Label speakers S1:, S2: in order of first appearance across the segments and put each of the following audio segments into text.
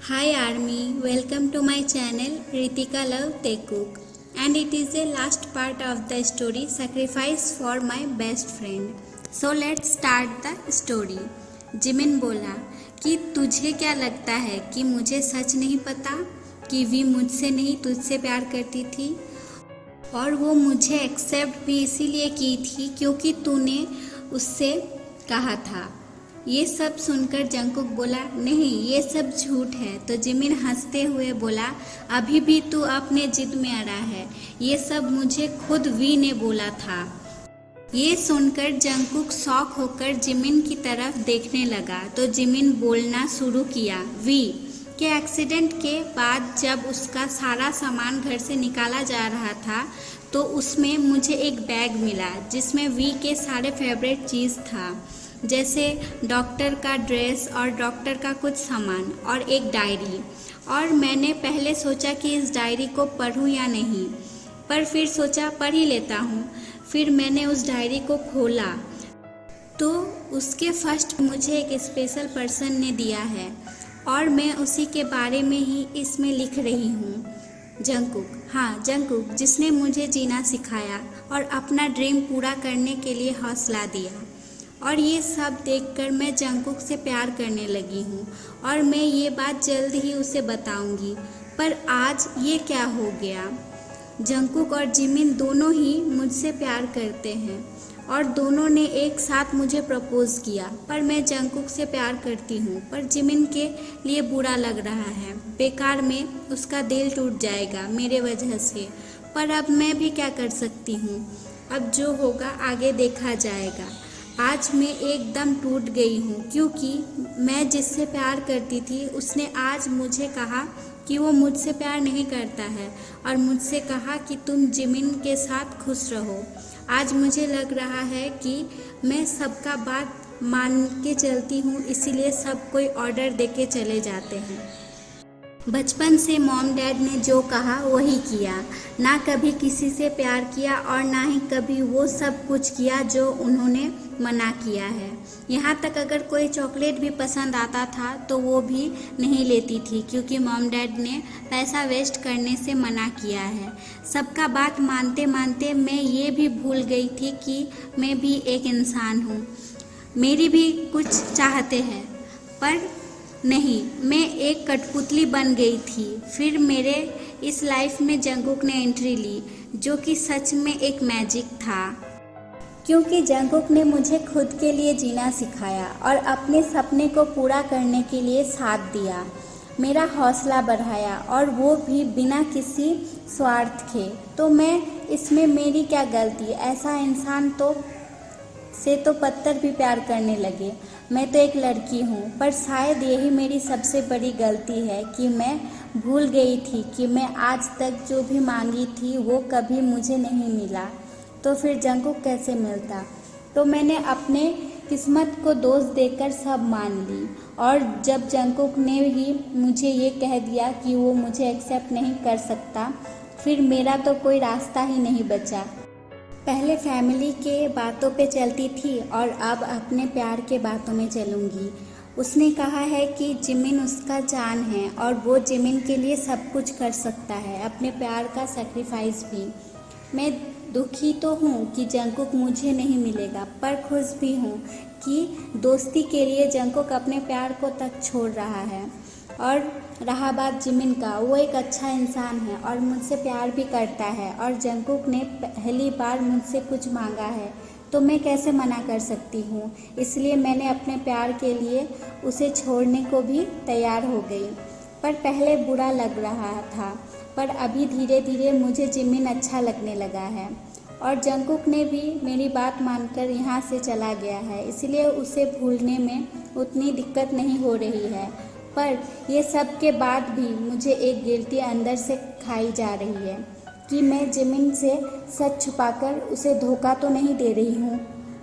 S1: Hi Army, welcome to my channel Ritika Love Tech Cook, and it is the last part of the story Sacrifice for my best friend. So let's start the story. Jimin बोला कि तुझे क्या लगता है कि मुझे सच नहीं पता कि वी मुझसे नहीं तुझसे प्यार करती थी, और वो मुझे एक्सेप्ट भी इसीलिए की थी क्योंकि तूने उससे कहा था। ये सब सुनकर जंगकुक बोला, नहीं ये सब झूठ है। तो जिमिन हंसते हुए बोला, अभी भी तू अपने जिद में अड़ा है, ये सब मुझे खुद वी ने बोला था। ये सुनकर जंगकुक शॉक होकर जिमिन की तरफ देखने लगा तो जिमिन बोलना शुरू किया, वी के एक्सीडेंट के बाद जब उसका सारा सामान घर से निकाला जा रहा था तो उसमें मुझे एक बैग मिला जिसमें वी के सारे फेवरेट चीज़ था, जैसे डॉक्टर का ड्रेस और डॉक्टर का कुछ सामान और एक डायरी। और मैंने पहले सोचा कि इस डायरी को पढूं या नहीं, पर फिर सोचा पढ़ ही लेता हूँ। फिर मैंने उस डायरी को खोला तो उसके फर्स्ट मुझे एक स्पेशल पर्सन ने दिया है और मैं उसी के बारे में ही इसमें लिख रही हूँ। जंगकुक, हाँ जंगकुक, जिसने मुझे जीना सिखाया और अपना ड्रीम पूरा करने के लिए हौसला दिया। और ये सब देखकर मैं जंगकुक से प्यार करने लगी हूँ और मैं ये बात जल्द ही उसे बताऊंगी। पर आज ये क्या हो गया? जंगकुक और जिमिन दोनों ही मुझसे प्यार करते हैं और दोनों ने एक साथ मुझे प्रपोज किया, पर मैं जंगकुक से प्यार करती हूँ। पर जिमिन के लिए बुरा लग रहा है, बेकार में उसका दिल टूट जाएगा मेरे वजह से। पर अब मैं भी क्या कर सकती हूँ? अब जो होगा आगे देखा जाएगा। आज मैं एकदम टूट गई हूँ क्योंकि मैं जिससे प्यार करती थी उसने आज मुझे कहा कि वो मुझसे प्यार नहीं करता है और मुझसे कहा कि तुम जिमिन के साथ खुश रहो। आज मुझे लग रहा है कि मैं सबका बात मान के चलती हूँ, इसीलिए सब कोई ऑर्डर देके चले जाते हैं। बचपन से मॉम डैड ने जो कहा वही किया, ना कभी किसी से प्यार किया और ना ही कभी वो सब कुछ किया जो उन्होंने मना किया है। यहाँ तक अगर कोई चॉकलेट भी पसंद आता था तो वो भी नहीं लेती थी क्योंकि मॉम डैड ने पैसा वेस्ट करने से मना किया है। सबका बात मानते मानते मैं ये भी भूल गई थी कि मैं भी एक इंसान हूँ, मेरी भी कुछ चाहते हैं। पर नहीं, मैं एक कठपुतली बन गई थी। फिर मेरे इस लाइफ में जंगकुक ने एंट्री ली, जो कि सच में एक मैजिक था, क्योंकि जंगकुक ने मुझे खुद के लिए जीना सिखाया और अपने सपने को पूरा करने के लिए साथ दिया, मेरा हौसला बढ़ाया और वो भी बिना किसी स्वार्थ के। तो मैं इसमें मेरी क्या गलती? ऐसा इंसान से तो पत्थर भी प्यार करने लगे। मैं तो एक लड़की हूँ, पर शायद यही मेरी सबसे बड़ी गलती है कि मैं भूल गई थी कि मैं आज तक जो भी मांगी थी वो कभी मुझे नहीं मिला, तो फिर जंगकुक कैसे मिलता? तो मैंने अपने किस्मत को दोष देकर सब मान ली। और जब जंगकुक ने ही मुझे ये कह दिया कि वो मुझे एक्सेप्ट नहीं कर सकता, फिर मेरा तो कोई रास्ता ही नहीं बचा। पहले फैमिली के बातों पे चलती थी और अब अपने प्यार के बातों में चलूँगी। उसने कहा है कि जिमिन उसका जान है और वो जिमिन के लिए सब कुछ कर सकता है, अपने प्यार का सैक्रिफाइस भी। मैं दुखी तो हूँ कि जंगकुक मुझे नहीं मिलेगा, पर खुश भी हूँ कि दोस्ती के लिए जंगकुक अपने प्यार को तक छोड़ रहा है। और रहा बात जिमिन का, वो एक अच्छा इंसान है और मुझसे प्यार भी करता है और जंगकुक ने पहली बार मुझसे कुछ मांगा है तो मैं कैसे मना कर सकती हूँ? इसलिए मैंने अपने प्यार के लिए उसे छोड़ने को भी तैयार हो गई। पर पहले बुरा लग रहा था, पर अभी धीरे धीरे मुझे जिमिन अच्छा लगने लगा है और जंगकुक ने भी मेरी बात मानकर यहाँ से चला गया है, इसलिए उसे भूलने में उतनी दिक्कत नहीं हो रही है। पर ये सब के बाद भी मुझे एक गिल्टी अंदर से खाई जा रही है कि मैं जिमिन से सच छुपाकर उसे धोखा तो नहीं दे रही हूँ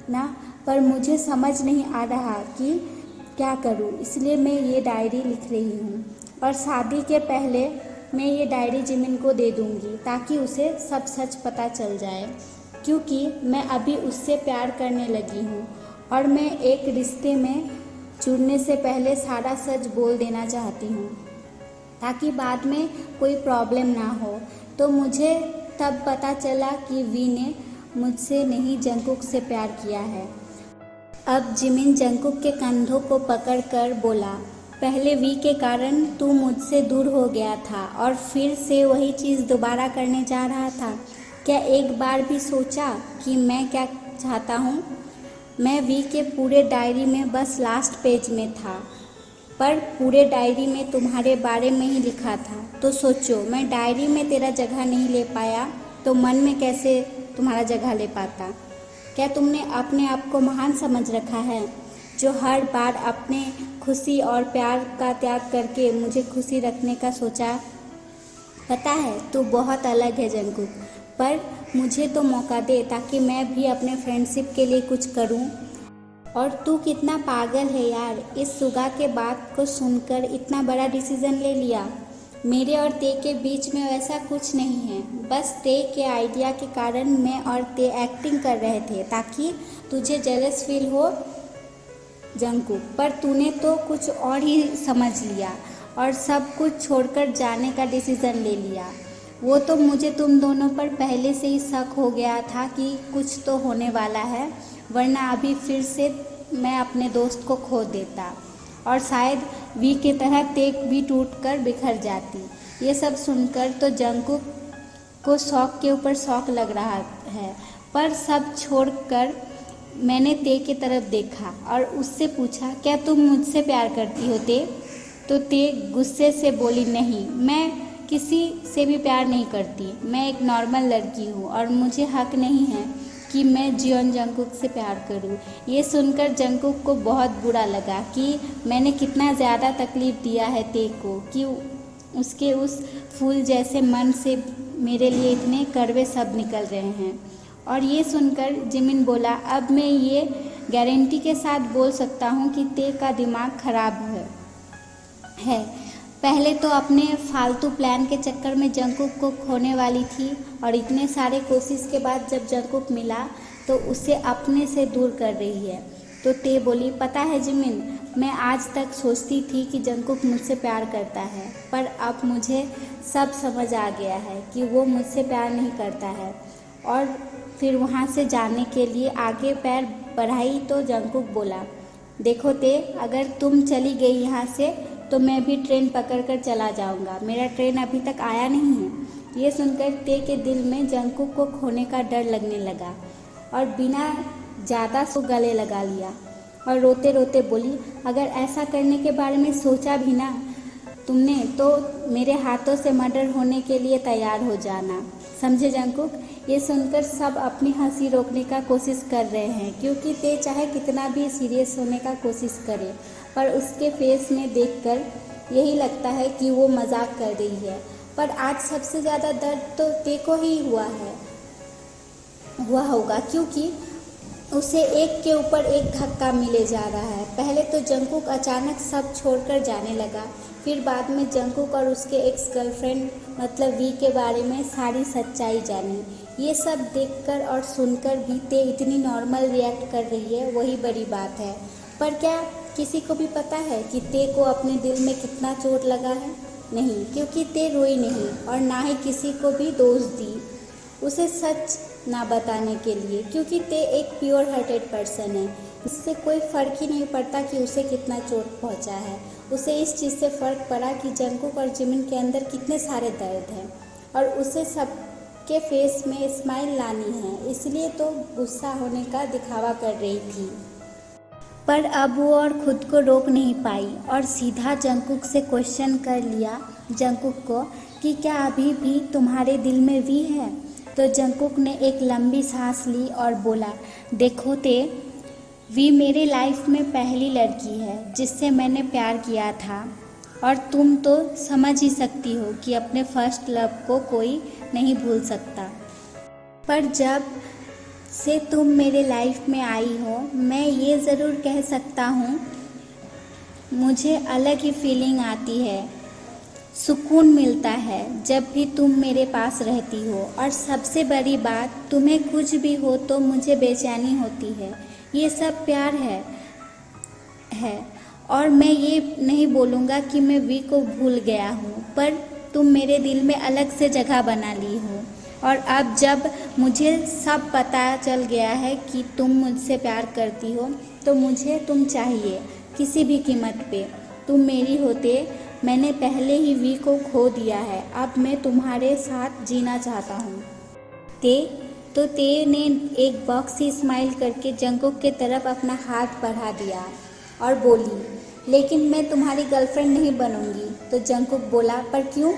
S1: ना। पर मुझे समझ नहीं आ रहा कि क्या करूँ, इसलिए मैं ये डायरी लिख रही हूँ और शादी के पहले मैं ये डायरी जिमिन को दे दूँगी ताकि उसे सब सच पता चल जाए, क्योंकि मैं अभी उससे प्यार करने लगी हूँ और मैं एक रिश्ते में जुड़ने से पहले सारा सच बोल देना चाहती हूँ। ताकि बाद में कोई प्रॉब्लम ना हो। तो मुझे तब पता चला कि वी ने मुझसे नहीं जंगकुक से प्यार किया है। अब जिमिन जंगकुक के कंधों को पकड़कर बोला, पहले वी के कारण तू मुझसे दूर हो गया था और फिर से वही चीज़ दोबारा करने जा रहा था। क्या एक बार भी सोचा कि मैं क्या चाहता हूँ? मैं वी के पूरे डायरी में बस लास्ट पेज में था, पर पूरे डायरी में तुम्हारे बारे में ही लिखा था। तो सोचो, मैं डायरी में तेरा जगह नहीं ले पाया तो मन में कैसे तुम्हारा जगह ले पाता? क्या तुमने अपने आप को महान समझ रखा है, जो हर बार अपने खुशी और प्यार का त्याग करके मुझे खुशी रखने का सोचा? पता है तू बहुत अलग है जंगकुक, पर मुझे तो मौका दे ताकि मैं भी अपने फ्रेंडशिप के लिए कुछ करूं। और तू कितना पागल है यार, इस सुगा के बात को सुनकर इतना बड़ा डिसीजन ले लिया। मेरे और ते के बीच में वैसा कुछ नहीं है, बस ते के आइडिया के कारण मैं और ते एक्टिंग कर रहे थे ताकि तुझे जेलस फील हो जंगकुक, पर तूने तो कुछ और ही समझ लिया और सब कुछ छोड़कर जाने का डिसीज़न ले लिया। वो तो मुझे तुम दोनों पर पहले से ही शक हो गया था कि कुछ तो होने वाला है, वरना अभी फिर से मैं अपने दोस्त को खो देता और शायद वी की तरह तेक भी टूटकर बिखर जाती। ये सब सुनकर तो जंगकुक को शौक के ऊपर शौक लग रहा है, पर सब छोड़कर मैंने ते की तरफ देखा और उससे पूछा, क्या तुम मुझसे प्यार करती हो ते? तो ते गुस्से से बोली, नहीं, मैं किसी से भी प्यार नहीं करती। मैं एक नॉर्मल लड़की हूँ और मुझे हक नहीं है कि मैं जियोन जंगकुक से प्यार करूँ। ये सुनकर जंगकुक को बहुत बुरा लगा कि मैंने कितना ज़्यादा तकलीफ़ दिया है ते को, कि उसके उस फूल जैसे मन से मेरे लिए इतने कड़वे शब्द निकल रहे हैं। और ये सुनकर जिमिन बोला, अब मैं ये गारंटी के साथ बोल सकता हूँ कि ते का दिमाग खराब है। पहले तो अपने फालतू प्लान के चक्कर में जंगकुक को खोने वाली थी और इतने सारे कोशिश के बाद जब जंगकुक मिला तो उसे अपने से दूर कर रही है। तो ते बोली, पता है जिमिन, मैं आज तक सोचती थी कि जंगकुक मुझसे प्यार करता है, पर अब मुझे सब समझ आ गया है कि वो मुझसे प्यार नहीं करता है। और फिर वहाँ से जाने के लिए आगे पैर बढ़ाई तो जंगकुक बोला, देखो ते, अगर तुम चली गई यहाँ से तो मैं भी ट्रेन पकड़कर चला जाऊँगा। मेरा ट्रेन अभी तक आया नहीं है। ये सुनकर ते के दिल में जंगकुक को खोने का डर लगने लगा और बिना ज़्यादा सो गले लगा लिया और रोते रोते बोली, अगर ऐसा करने के बारे में सोचा भी ना तुमने तो मेरे हाथों से मर्डर होने के लिए तैयार हो जाना, समझे जंगकुक? ये सुनकर सब अपनी हंसी रोकने का कोशिश कर रहे हैं, क्योंकि ते चाहे कितना भी सीरियस होने का कोशिश करे, पर उसके फेस में देखकर यही लगता है कि वो मजाक कर रही है। पर आज सबसे ज़्यादा दर्द तो ते को ही हुआ होगा, क्योंकि उसे एक के ऊपर एक धक्का मिले जा रहा है। पहले तो जंगकुक अचानक सब छोड़कर जाने लगा, फिर बाद में जंगकुक और उसके एक्स गर्लफ्रेंड मतलब वी के बारे में सारी सच्चाई जानी। ये सब देखकर और सुनकर भी ते इतनी नॉर्मल रिएक्ट कर रही है, वही बड़ी बात है। पर क्या किसी को भी पता है कि ते को अपने दिल में कितना चोट लगा है? नहीं, क्योंकि ते रोई नहीं और ना ही किसी को भी दोष दी उसे सच ना बताने के लिए, क्योंकि ते एक प्योर हार्टेड पर्सन है। इससे कोई फ़र्क ही नहीं पड़ता कि उसे कितना चोट पहुंचा है। उसे इस चीज़ से फ़र्क पड़ा कि जंगकुक और जिमिन के अंदर कितने सारे दर्द हैं और उसे सबके फेस में स्माइल लानी है, इसलिए तो गुस्सा होने का दिखावा कर रही थी। पर अब वो और ख़ुद को रोक नहीं पाई और सीधा जंगकुक से क्वेश्चन कर लिया जंगकुक को कि क्या अभी भी तुम्हारे दिल में वी है? तो जंगकुक ने एक लंबी सांस ली और बोला, देखो ते, वी मेरे लाइफ में पहली लड़की है जिससे मैंने प्यार किया था और तुम तो समझ ही सकती हो कि अपने फर्स्ट लव को कोई नहीं भूल सकता। पर जब से तुम मेरे लाइफ में आई हो, मैं ये ज़रूर कह सकता हूँ, मुझे अलग ही फीलिंग आती है, सुकून मिलता है जब भी तुम मेरे पास रहती हो। और सबसे बड़ी बात, तुम्हें कुछ भी हो तो मुझे बेचैनी होती है। ये सब प्यार है और मैं ये नहीं बोलूँगा कि मैं वी को भूल गया हूँ, पर तुम मेरे दिल में अलग से जगह बना ली हो। और अब जब मुझे सब पता चल गया है कि तुम मुझसे प्यार करती हो, तो मुझे तुम चाहिए किसी भी कीमत पे। तुम मेरी होते मैंने पहले ही वी को खो दिया है, अब मैं तुम्हारे साथ जीना चाहता हूँ। ते ने एक बॉक्सी स्माइल करके जंगकुक के तरफ अपना हाथ बढ़ा दिया और बोली, लेकिन मैं तुम्हारी गर्लफ्रेंड नहीं बनूंगी। तो जंगकुक बोला, पर क्यों?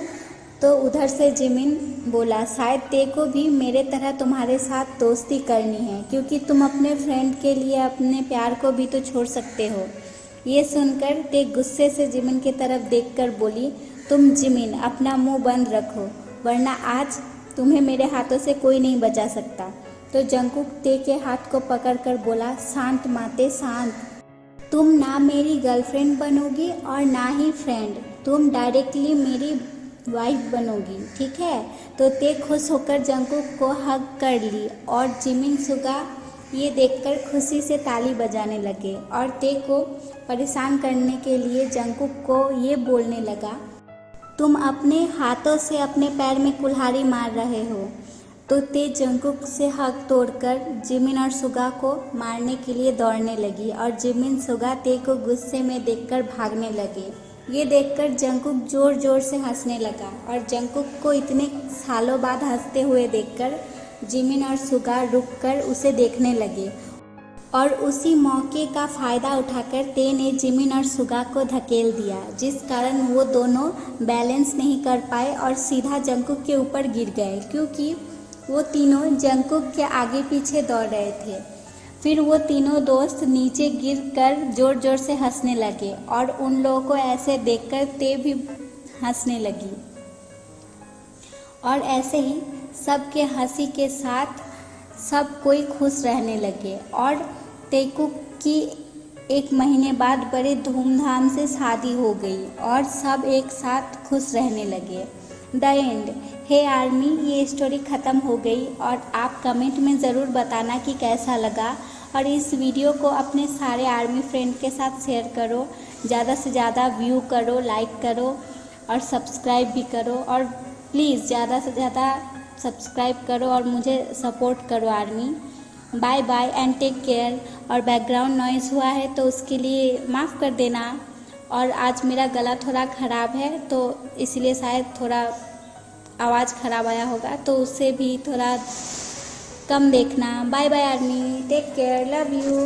S1: तो उधर से जिमिन बोला, शायद ते को भी मेरे तरह तुम्हारे साथ दोस्ती करनी है, क्योंकि तुम अपने फ्रेंड के लिए अपने प्यार को भी तो छोड़ सकते हो। ये सुनकर ते गुस्से से जिमिन की तरफ देखकर बोली, तुम जिमिन अपना मुंह बंद रखो, वरना आज तुम्हें मेरे हाथों से कोई नहीं बचा सकता। तो जंगकुक ते के हाथ को पकड़कर बोला, शांत माते शांत। तुम ना मेरी गर्लफ्रेंड बनोगी और ना ही फ्रेंड, तुम डायरेक्टली मेरी वाइफ बनोगी, ठीक है? तो ते खुश होकर जंगकुक को हग कर ली और जिमिन सुगा ये देखकर खुशी से ताली बजाने लगे और ते को परेशान करने के लिए जंगकुक को ये बोलने लगा, तुम अपने हाथों से अपने पैर में कुल्हाड़ी मार रहे हो। तो ते जंगकुक से हक तोड़कर जिमिन और सुगा को मारने के लिए दौड़ने लगी और जिमिन सुगा ते को गुस्से में देखकर भागने लगे। ये देखकर जंगकुक ज़ोर ज़ोर से हंसने लगा और जंगकुक को इतने सालों बाद हंसते हुए देखकर जिमिन और सुगा रुककर उसे देखने लगे और उसी मौके का फ़ायदा उठाकर ते ने जिमिन और सुगा को धकेल दिया, जिस कारण वो दोनों बैलेंस नहीं कर पाए और सीधा जंगकुक के ऊपर गिर गए, क्योंकि वो तीनों जंगकुक के आगे पीछे दौड़ रहे थे। फिर वो तीनों दोस्त नीचे गिरकर ज़ोर ज़ोर से हंसने लगे और उन लोगों को ऐसे देखकर ते भी हंसने लगी और ऐसे ही सबके हंसी के साथ सब कोई खुश रहने लगे और तेकुक की 1 महीने बाद बड़े धूमधाम से शादी हो गई और सब एक साथ खुश रहने लगे। The end. हे आर्मी, ये स्टोरी ख़त्म हो गई और आप कमेंट में ज़रूर बताना कि कैसा लगा और इस वीडियो को अपने सारे आर्मी फ्रेंड के साथ शेयर करो, ज़्यादा से ज़्यादा व्यू करो, लाइक करो और सब्सक्राइब भी करो और प्लीज़ ज़्यादा से ज़्यादा सब्सक्राइब करो और मुझे सपोर्ट करो army. Bye bye and take care. और बैकग्राउंड नॉइज़ हुआ है तो उसके लिए माफ़ कर देना। और आज मेरा गला थोड़ा ख़राब है तो इसलिए शायद थोड़ा आवाज़ ख़राब आया होगा, तो उससे भी थोड़ा कम देखना। Bye bye army, take care, love you.